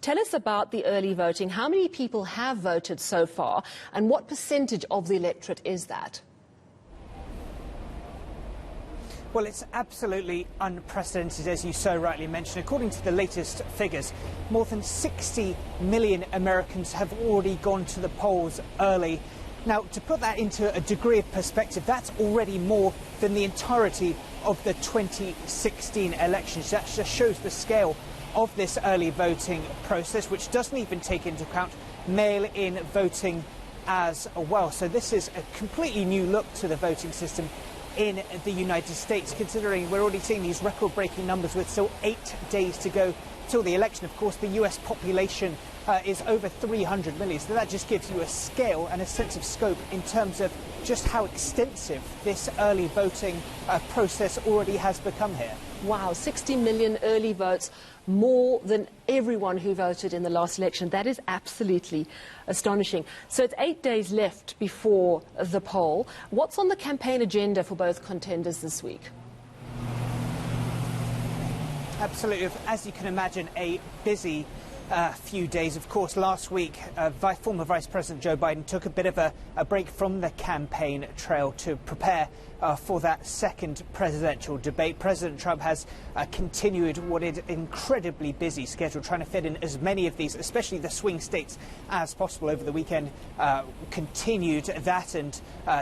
Tell us about the early voting. How many people have voted so far, and what percentage of the electorate is that? Well, it's absolutely unprecedented, as you so rightly mentioned. According to the latest figures, more than 60 million Americans have already gone to the polls early. Now, to put that into a degree of perspective, that's already more than the entirety of the 2016 elections. That just shows the scale of this early voting process, which doesn't even take into account mail-in voting as well. So this is a completely new look to the voting system in the United States, considering we're already seeing these record-breaking numbers with still 8 days to go till the election. Of course, the US population is over 300 million, so that just gives you a scale and a sense of scope in terms of just how extensive this early voting process already has become here. Wow, 60 million early votes, more than everyone who voted in the last election. That is absolutely astonishing. So it's 8 days left before the poll. What's on the campaign agenda for both contenders this week? Absolutely. As you can imagine, a busy few days. Of course, last week, former Vice President Joe Biden took a bit of a break from the campaign trail to prepare for that second presidential debate. President Trump has continued what is an incredibly busy schedule, trying to fit in as many of these, especially the swing states, as possible. Over the weekend, continued that, and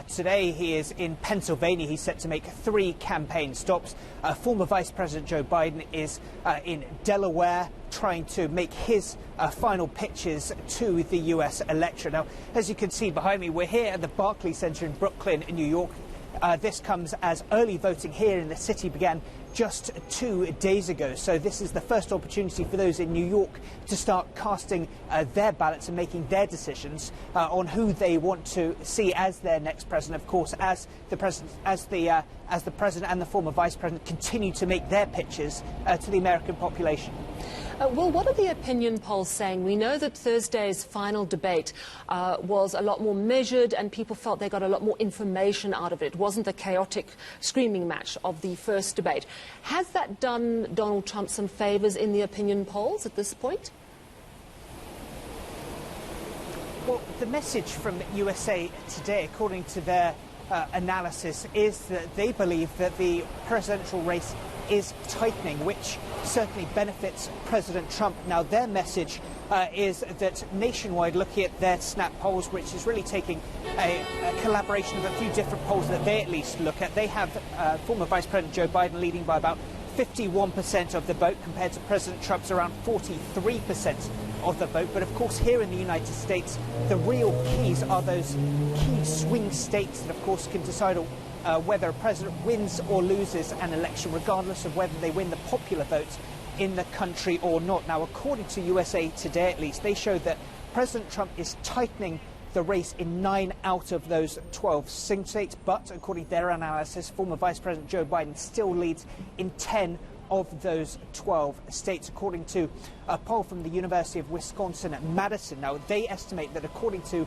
today he is in Pennsylvania. He's set to make 3 campaign stops. Former Vice President Joe Biden is in Delaware, trying to make his final pitches to the US electorate. Now, as you can see behind me, we're here at the Barclays Center in Brooklyn, in New York. This comes as early voting here in the city began just 2 days ago. So this is the first opportunity for those in New York to start casting their ballots and making their decisions on who they want to see as their next president. Of course, as the president and the former vice president continue to make their pitches to the American population. Well, what are the opinion polls saying? We know that Thursday's final debate was a lot more measured, and people felt they got a lot more information out of it. It wasn't the chaotic screaming match of the first debate. Has that done Donald Trump some favours in the opinion polls at this point? Well, the message from USA Today, according to their analysis, is that they believe that the presidential race is tightening, which certainly benefits President Trump. Now, their message is that nationwide, looking at their snap polls, which is really taking a collaboration of a few different polls that they at least look at, they have former Vice President Joe Biden leading by about 51% of the vote, compared to President Trump's around 43% of the vote. But of course, here in the United States, the real keys are those key swing states that, of course, can decide whether a president wins or loses an election, regardless of whether they win the popular vote in the country or not. Now, according to USA Today, at least, they showed that President Trump is tightening the race in 9 out of those 12 swing states, but according to their analysis, former Vice President Joe Biden still leads in 10 of those 12 states, according to a poll from the University of Wisconsin at Madison. Now, they estimate that according to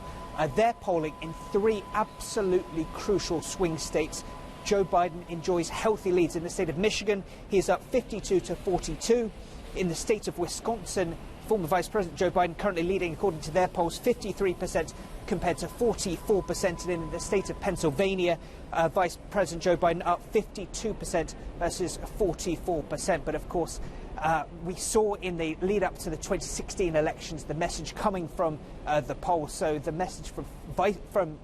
their polling in 3 absolutely crucial swing states, Joe Biden enjoys healthy leads. In the state of Michigan, he is up 52 to 42. In the state of Wisconsin, former Vice President Joe Biden currently leading, according to their polls, 53% compared to 44%. And in the state of Pennsylvania, Vice President Joe Biden up 52% versus 44%. But of course, we saw in the lead up to the 2016 elections the message coming from the polls. So the message from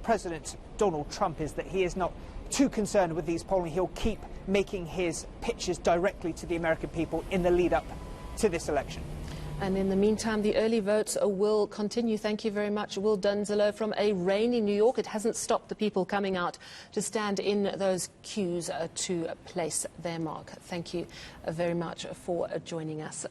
President Donald Trump is that he is not too concerned with these polling. He'll keep making his pitches directly to the American people in the lead up to this election. And in the meantime, the early votes will continue. Thank you very much, Will Denselow, from a rainy New York. It hasn't stopped the people coming out to stand in those queues to place their mark. Thank you very much for joining us.